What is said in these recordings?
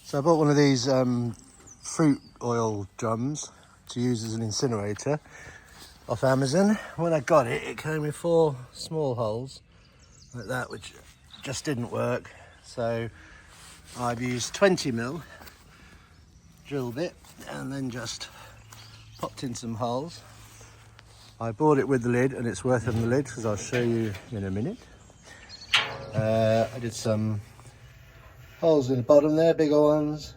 So I bought one of these fruit oil drums to use as an incinerator off Amazon. When I got it, it came with 4 small holes like that, which just didn't work. So I've used 20mm drill bit and then just popped in some holes. I bought it with the lid, and it's worth having the lid because I'll show you in a minute. I did some holes in the bottom there, bigger ones,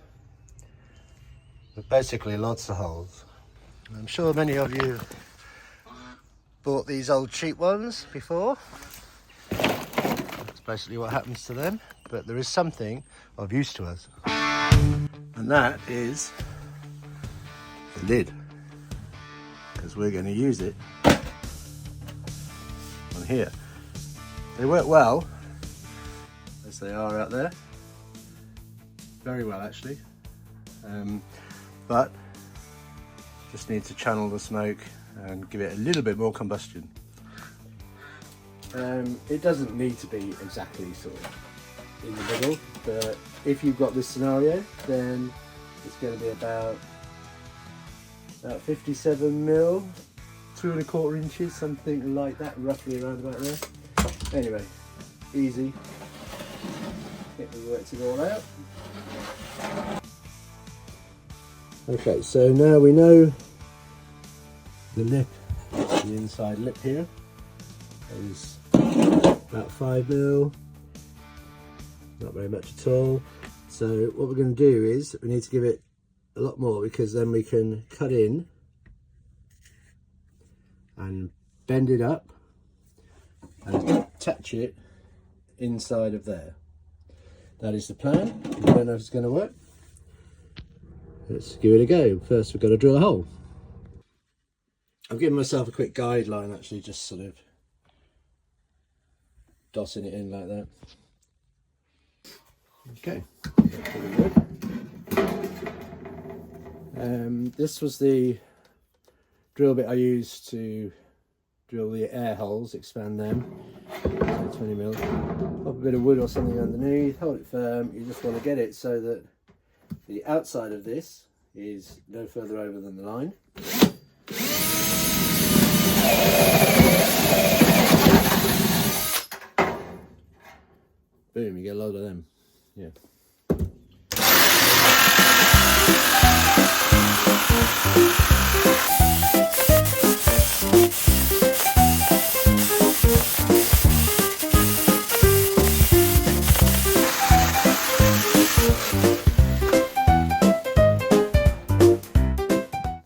but basically lots of holes. I'm sure many of you bought these old cheap ones before. That's basically what happens to them, but there is something of use to us, and that is the lid, because we're going to use it on here. They work well, as they are out there. Very well, actually. But just need to channel the smoke and give it a little bit more combustion. It doesn't need to be exactly sort of in the middle, but if you've got this scenario, then it's going to be about 57mm, 2¼ inches, something like that, roughly around about there. Anyway, easy. I think we worked it all out. Okay, so now we know the lip, the inside lip here is about 5mm, not very much at all. So what we're going to do is we need to give it a lot more, because then we can cut in and bend it up and attach it inside of there. That is the plan. I don't know if it's going to work. Let's give it a go. First we've got to drill a hole. I've given myself a quick guideline, actually, just sort of dossing it in like that. Okay, that's pretty good. This was the drill bit I used to drill the air holes, expand them. 20mm. Pop a bit of wood or something underneath, hold it firm. You just want to get it so that the outside of this is no further over than the line. Boom, you get a load of them. Yeah.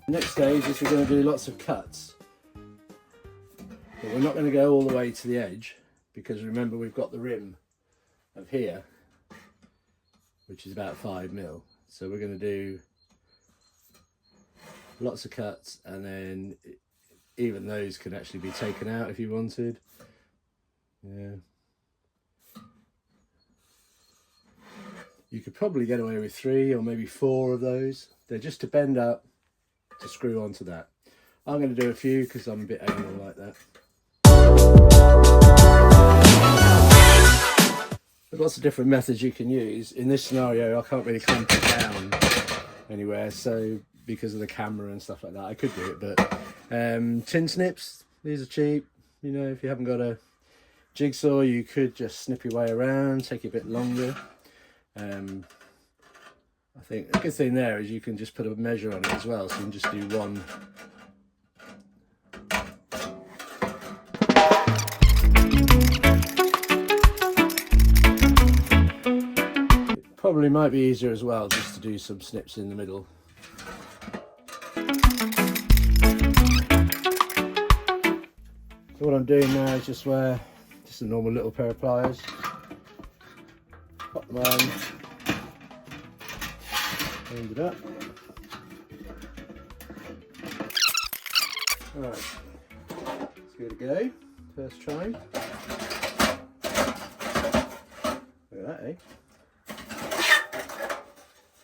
Next stage is we're going to do lots of cuts, but we're not going to go all the way to the edge, because remember we've got the rim of here, which is about 5mm. So we're going to do lots of cuts, and then even those can actually be taken out if you wanted. Yeah. You could probably get away with 3 or maybe 4 of those. They're just to bend up to screw onto that. I'm going to do a few because I'm a bit anal like that. There's lots of different methods you can use. In this scenario, I can't really clamp it down anywhere, so because of the camera and stuff like that, I could do it. But tin snips, these are cheap. You know, if you haven't got a jigsaw, you could just snip your way around, take a bit longer. I think the good thing there is you can just put a measure on it as well, so you can just do one. It probably might be easier as well just to do some snips in the middle. So what I'm doing now is just wear just a normal little pair of pliers, pop them on, bend it up. Alright, let's give it a go. First try. Look at that, eh?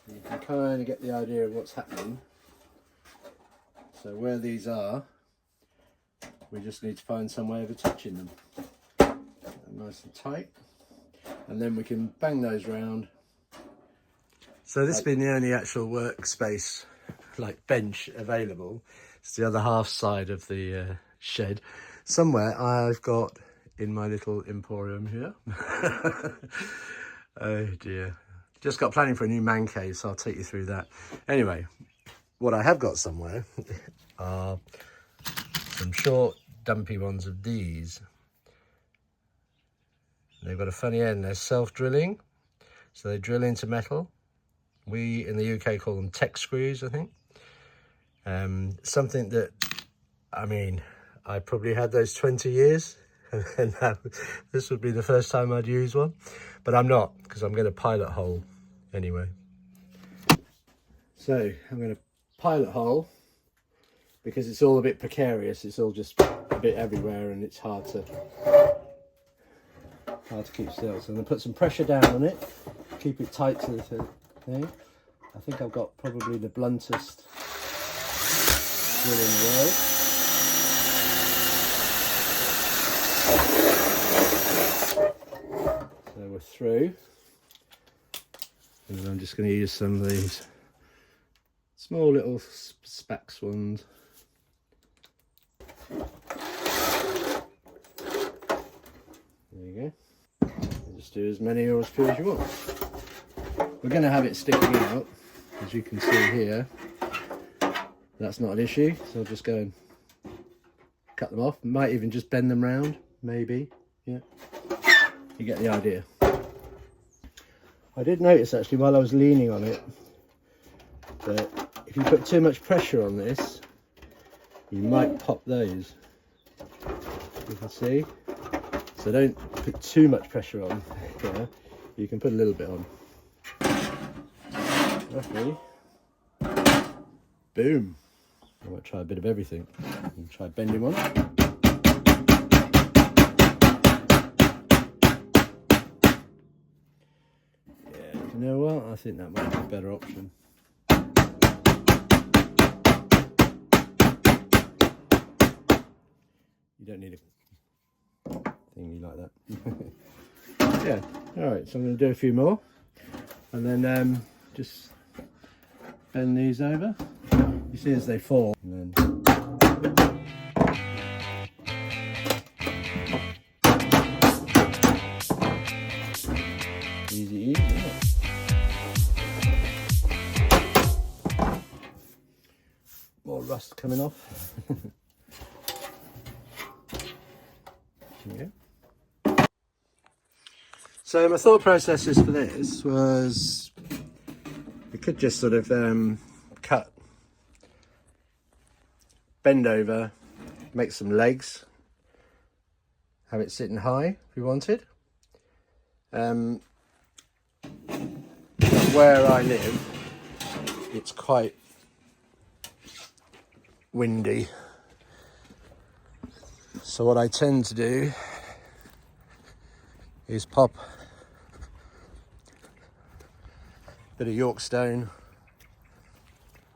You can kind of get the idea of what's happening. So where these are, we just need to find some way of attaching them. Nice and tight. And then we can bang those round So this being the only actual workspace, like bench available, it's the other half side of the shed. Somewhere I've got in my little emporium here. Oh dear. Just got planning for a new man cave, so I'll take you through that. Anyway, what I have got somewhere are some short, dumpy ones of these. They've got a funny end. They're self-drilling, so they drill into metal. We in the UK call them tech screws, I think. Something that, I mean, I probably had those 20 years, and now this would be the first time I'd use one, but I'm not, because I'm going to pilot hole anyway. So I'm going to pilot hole because it's all a bit precarious. It's all just a bit everywhere, and it's hard to keep still. So I'm going to put some pressure down on it, keep it tight to the thing. I think I've got probably the bluntest drill in the world. So we're through. And I'm just going to use some of these small little spax ones. There you go. Just do as many or as few as you want. We're going to have it sticking out, as you can see here. That's not an issue, so I'll just go and cut them off. Might even just bend them round, maybe. Yeah, you get the idea. I did notice actually while I was leaning on it that if you put too much pressure on this, you might pop those. You can see. So don't put too much pressure on here. You can put a little bit on. Roughly. Boom. I might try a bit of everything. I'll try bending one. Yeah, you know what? I think that might be a better option. You don't need a thingy like that. Yeah, alright, so I'm going to do a few more. And then just bend these over. You see as they fall. And then easy, yeah. More rust coming off. Yeah. So my thought processes for this was, we could just sort of cut, bend over, make some legs, have it sitting high if we wanted. But where I live, it's quite windy. So what I tend to do is pop a bit of York stone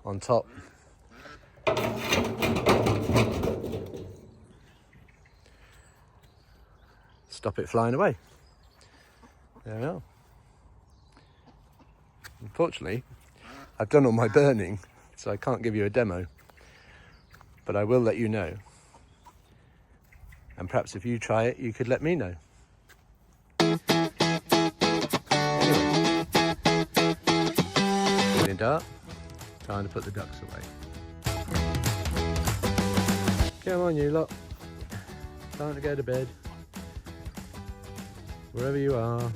on top. Stop it flying away. There we are. Unfortunately, I've done all my burning, so I can't give you a demo, but I will let you know. And perhaps if you try it, you could let me know. Anyway, getting dark, time to put the ducks away. Come on, you lot. Time to go to bed. Wherever you are.